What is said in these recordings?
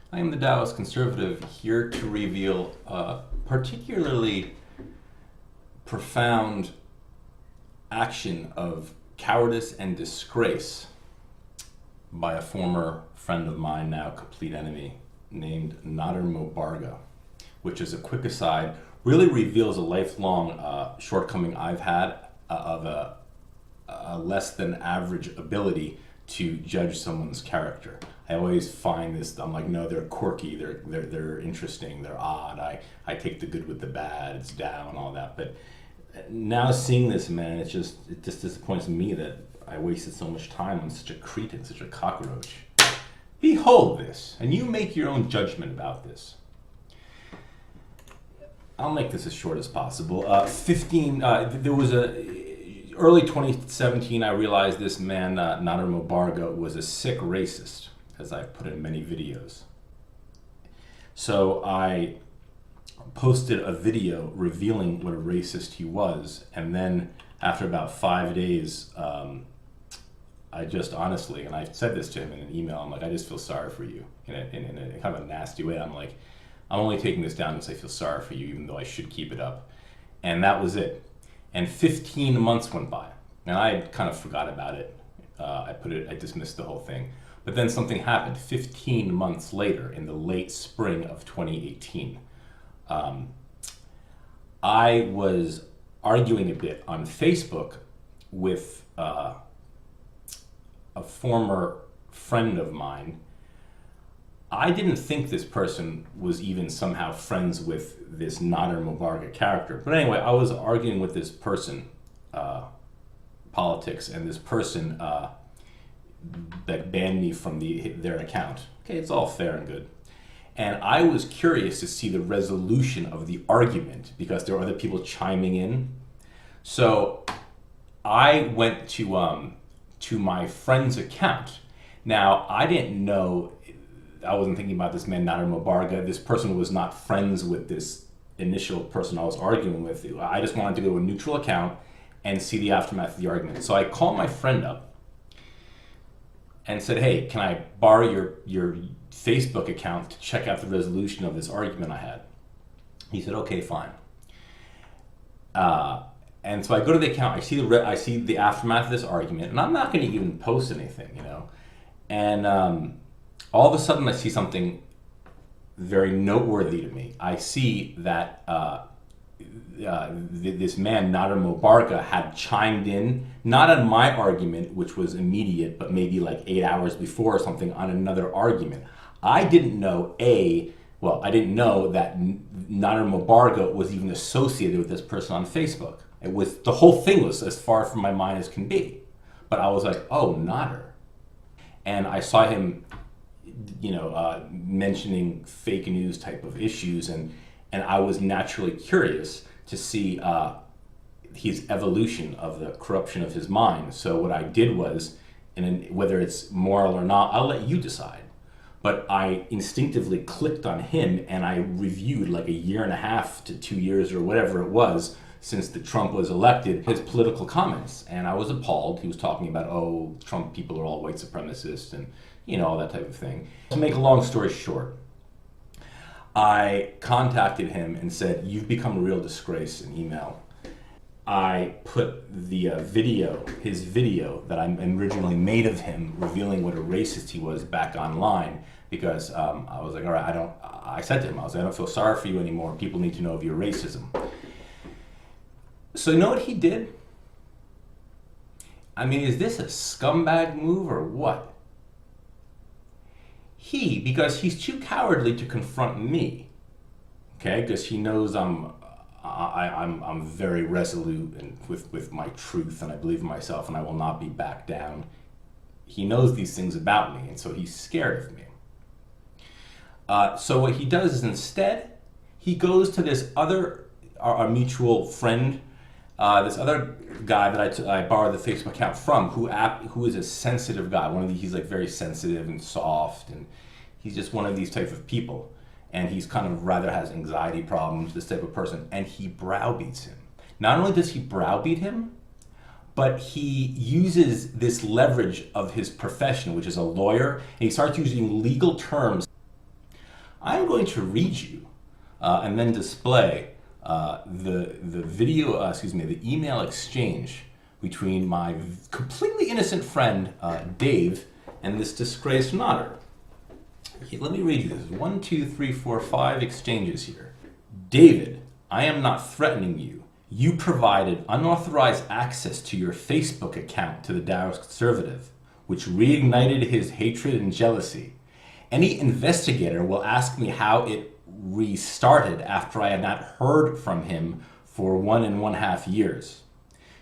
I am the Taoist conservative, here to reveal a particularly profound action of cowardice and disgrace by a former friend of mine, now complete enemy, named NADER MOBARGHA, which, as a quick aside, really reveals a lifelong shortcoming I've had of a less than average ability to judge someone's character. I always find this, I'm like, no, they're quirky, they're interesting, they're odd, I take the good with the bad, it's down, all that. But now seeing this man, it just disappoints me that I wasted so much time on such a cretin, such a cockroach. Behold this, and you make your own judgment about this. I'll make this as short as possible. There was early 2017, I realized this man, NADER MOBARGHA, was a sick racist, as I've put in many videos. So I posted a video revealing what a racist he was, and then after about 5 days, I just honestly, and I said this to him in an email, I'm like, I just feel sorry for you, in a kind of a nasty way. I'm like, I'm only taking this down because I feel sorry for you, even though I should keep it up. And that was it. And 15 months went by, and I kind of forgot about it. I dismissed the whole thing. But then something happened 15 months later, in the late spring of 2018. I was arguing a bit on Facebook with a former friend of mine. I didn't think this person was even somehow friends with this NADER MOBARGHA character. But anyway, I was arguing with this person, politics, and this person that banned me from their account. Okay, it's all fair and good. And I was curious to see the resolution of the argument because there were other people chiming in. So I went to my friend's account. Now, I didn't know, I wasn't thinking about this man, NADER MOBARGHA. This person was not friends with this initial person I was arguing with. I just wanted to go to a neutral account and see the aftermath of the argument. So I called my friend up and said, hey, can I borrow your Facebook account to check out the resolution of this argument I had? He said, okay, fine. And so I go to the account, I see the aftermath of this argument, and I'm not going to even post anything, you know. And all of a sudden I see something very noteworthy to me. I see that this man, NADER MOBARGHA, had chimed in, not on my argument, which was immediate, but maybe like 8 hours before or something, on another argument. I didn't know, I didn't know that NADER MOBARGHA was even associated with this person on Facebook. The whole thing was as far from my mind as can be. But I was like, oh, NADER. And I saw him, mentioning fake news type of issues, and I was naturally curious to see his evolution of the corruption of his mind. So what I did was, whether it's moral or not, I'll let you decide. But I instinctively clicked on him and I reviewed like 1.5 to 2 years or whatever it was since Trump was elected, his political comments. And I was appalled. He was talking about, oh, Trump people are all white supremacists and, all that type of thing. To make a long story short, I contacted him and said, you've become a real disgrace, in email. I put the his video that I originally made of him revealing what a racist he was back online because I was like, all right, I said to him, I don't feel sorry for you anymore. People need to know of your racism. So you know what he did? I mean, is this a scumbag move or what? Because he's too cowardly to confront me, okay? Because he knows I'm very resolute and with my truth, and I believe in myself, and I will not be backed down. He knows these things about me, and so he's scared of me. So what he does is instead, he goes to this other, our mutual friend, this other guy that I borrowed the Facebook account from, who is a sensitive guy. He's like very sensitive and soft, and he's just one of these type of people. And he's kind of rather has anxiety problems, this type of person, and he browbeats him. Not only does he browbeat him, but he uses this leverage of his profession, which is a lawyer, and he starts using legal terms. I'm going to read you and then display the video, the email exchange between my completely innocent friend Dave and this disgraced NADER. Let me read you this. 1, 2, 3, 4, 5 exchanges here. David, I am not threatening you. You provided unauthorized access to your Facebook account to the Dallas Conservative, which reignited his hatred and jealousy. Any investigator will ask me how it restarted after I had not heard from him for 1.5 years.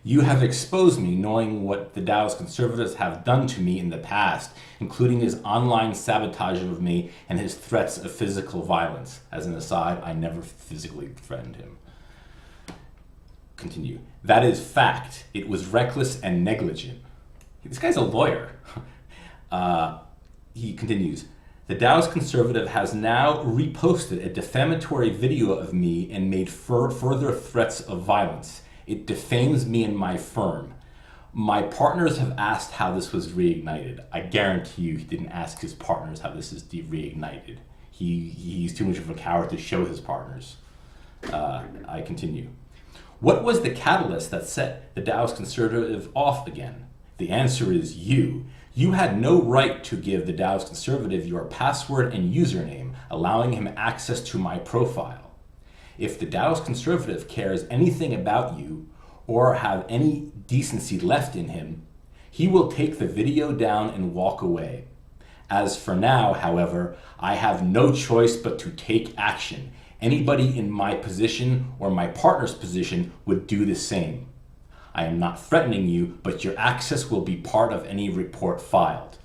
You have exposed me knowing what the Dallas Conservatives have done to me in the past, including his online sabotage of me and his threats of physical violence. As an aside, I never physically threatened him. Continue. That is fact. It was reckless and negligent. This guy's a lawyer. He continues. The Dallas Conservative has now reposted a defamatory video of me and made further threats of violence. It defames me and my firm. My partners have asked how this was reignited. I guarantee you he didn't ask his partners how this is reignited. He's too much of a coward to show his partners. I continue. What was the catalyst that set the Dallas Conservative off again? The answer is you. You had no right to give the Dallas Conservative your password and username, allowing him access to my profile. If the Dallas Conservative cares anything about you or have any decency left in him, he will take the video down and walk away. As for now, however, I have no choice but to take action. Anybody in my position or my partner's position would do the same. I am not threatening you, but your access will be part of any report filed.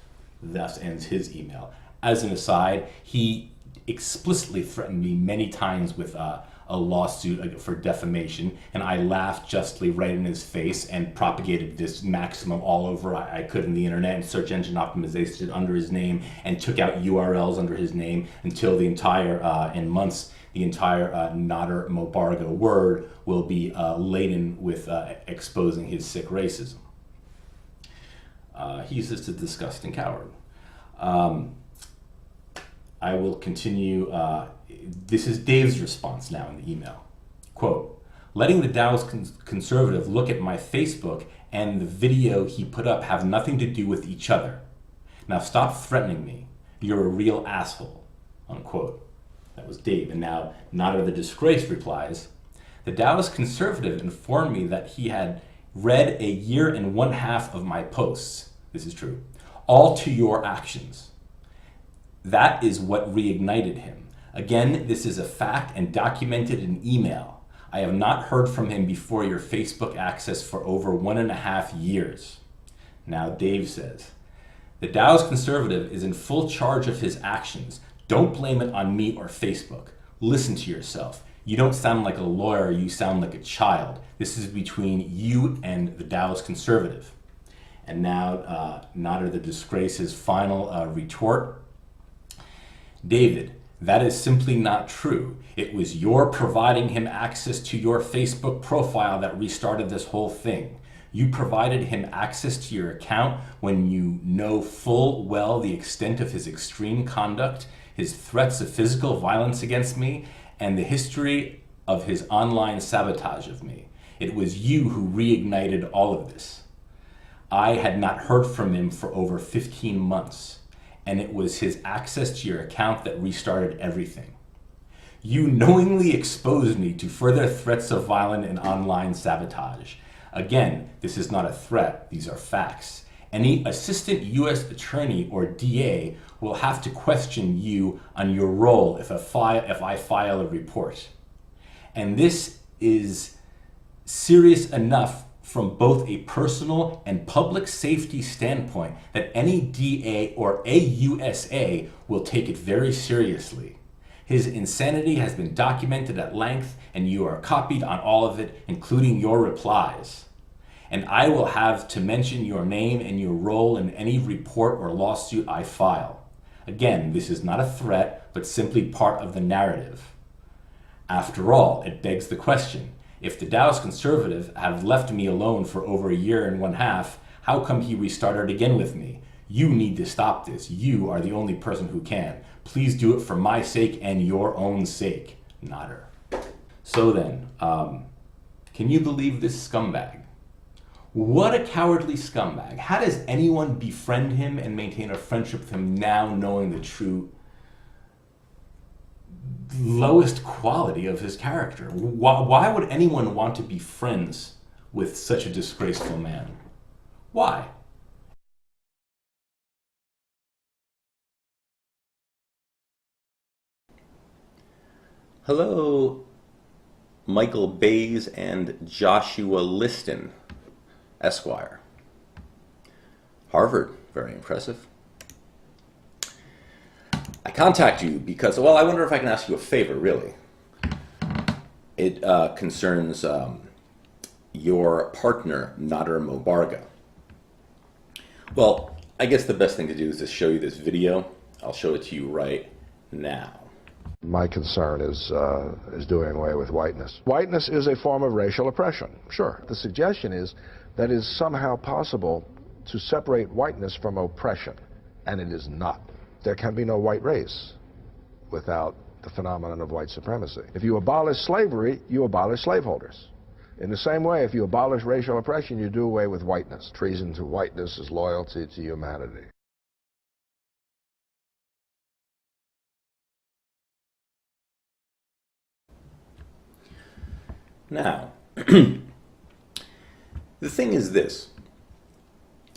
Thus ends his email. As an aside, he explicitly threatened me many times with a lawsuit for defamation, and I laughed justly right in his face and propagated this maximum all over I could in the internet and search engine optimization under his name and took out URLs under his name until the entire, in months, the entire NADER MOBARGHA word will be laden with exposing his sick racism. He's just a disgusting coward. I will continue. This is Dave's response now in the email. Quote, letting the Dallas Conservative look at my Facebook and the video he put up have nothing to do with each other. Now stop threatening me. You're a real asshole. Unquote. That was Dave. And now NADER the Disgraced replies, the Dallas Conservative informed me that he had read 1.5 years of my posts. This is true. All to your actions. That is what reignited him. Again, this is a fact and documented in email. I have not heard from him before your Facebook access for over 1.5 years. Now Dave says, the Dallas Conservative is in full charge of his actions. Don't blame it on me or Facebook. Listen to yourself. You don't sound like a lawyer, you sound like a child. This is between you and the Dallas Conservative. And now, NADER the Disgrace's final retort. David, that is simply not true. It was your providing him access to your Facebook profile that restarted this whole thing. You provided him access to your account when you know full well the extent of his extreme conduct, his threats of physical violence against me, and the history of his online sabotage of me. It was you who reignited all of this. I had not heard from him for over 15 months, and it was his access to your account that restarted everything. You knowingly exposed me to further threats of violence and online sabotage. Again, this is not a threat, these are facts. Any assistant U.S. attorney or DA will have to question you on your role if I file a report. And this is serious enough from both a personal and public safety standpoint that any DA or AUSA will take it very seriously. His insanity has been documented at length, and you are copied on all of it, including your replies. And I will have to mention your name and your role in any report or lawsuit I file. Again, this is not a threat, but simply part of the narrative. After all, it begs the question, if the Dallas Conservative have left me alone for over 1.5 years, how come he restarted again with me? You need to stop this. You are the only person who can. Please do it for my sake and your own sake. NADER. So then, can you believe this scumbag? What a cowardly scumbag. How does anyone befriend him and maintain a friendship with him now knowing the true lowest quality of his character? Why would anyone want to be friends with such a disgraceful man? Why? Hello, Michael Beys and Joshua Liston, Esquire. Harvard, very impressive. I contact you because, well, I wonder if I can ask you a favor, really. It concerns your partner, NADER MOBARGHA. Well, I guess the best thing to do is to show you this video. I'll show it to you right now. My concern is doing away with whiteness. Whiteness is a form of racial oppression, sure. The suggestion is that it is somehow possible to separate whiteness from oppression, and it is not. There can be no white race without the phenomenon of white supremacy. If you abolish slavery, you abolish slaveholders. In the same way, if you abolish racial oppression, you do away with whiteness. Treason to whiteness is loyalty to humanity. Now, the thing is this.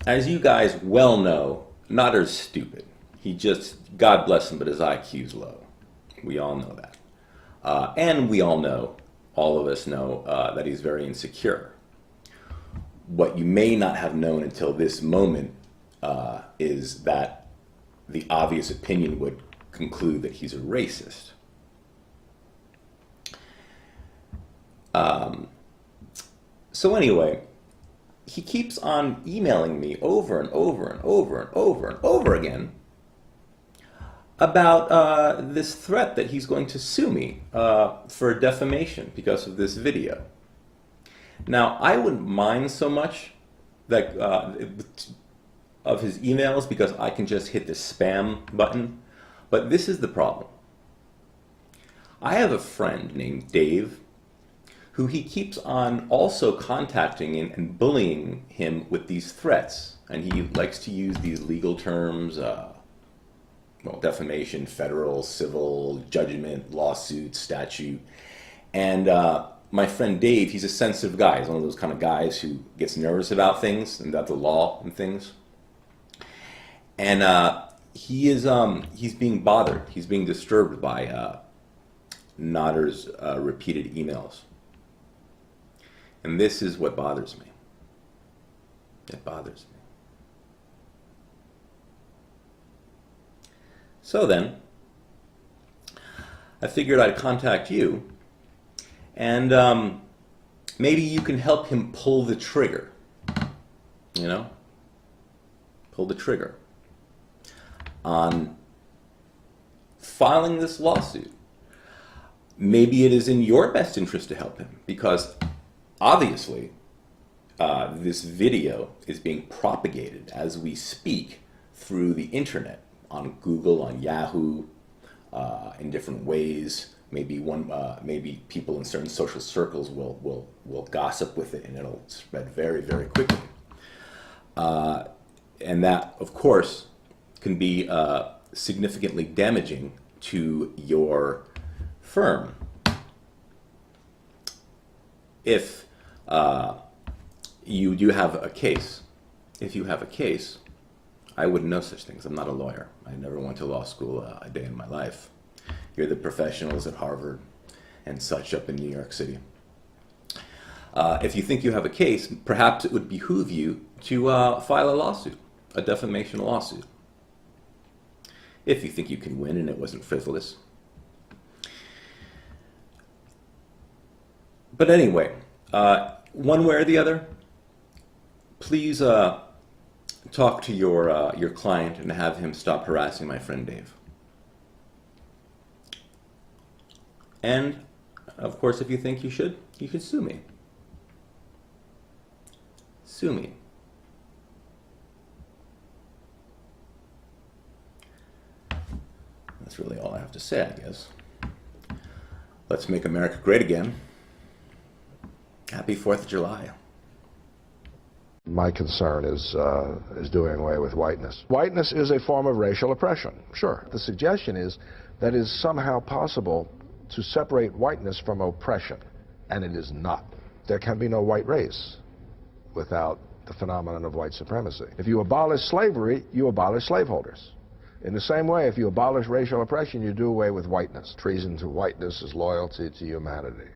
As you guys well know, NADER's stupid. He just, God bless him, but his IQ's low. We all know that. And we all know, all of us know, that he's very insecure. What you may not have known until this moment is that the obvious opinion would conclude that he's a racist. So anyway, he keeps on emailing me over and over and over and over and over again about this threat that he's going to sue me for defamation because of this video. Now, I wouldn't mind so much that of his emails because I can just hit the spam button, but this is the problem. I have a friend named Dave who he keeps on also contacting and bullying him with these threats. And he likes to use these legal terms, well, defamation, federal, civil, judgment, lawsuit, statute. And my friend Dave, he's a sensitive guy. He's one of those kind of guys who gets nervous about things and about the law and things. And he's being bothered. He's being disturbed by NADER's repeated emails. And this is what bothers me. It bothers me. So then, I figured I'd contact you, and maybe you can help him pull the trigger. You know? Pull the trigger on filing this lawsuit. Maybe it is in your best interest to help him, because obviously, this video is being propagated as we speak through the internet, on Google, on Yahoo, in different ways. Maybe maybe people in certain social circles will gossip with it, and it'll spread very, very quickly. And that, of course, can be significantly damaging to your firm. If you do have a case, I wouldn't know such things. I'm not a lawyer. I never went to law school a day in my life. You're the professionals at Harvard and such up in New York City. If you think you have a case, perhaps it would behoove you to file a lawsuit, a defamation lawsuit. If you think you can win and it wasn't frivolous. But anyway, one way or the other, please talk to your client and have him stop harassing my friend Dave. And, of course, if you think you should sue me. Sue me. That's really all I have to say, I guess. Let's make America great again. Happy 4th of July. My concern is doing away with whiteness. Whiteness is a form of racial oppression, sure. The suggestion is that it is somehow possible to separate whiteness from oppression, and it is not. There can be no white race without the phenomenon of white supremacy. If you abolish slavery, you abolish slaveholders. In the same way, if you abolish racial oppression, you do away with whiteness. Treason to whiteness is loyalty to humanity.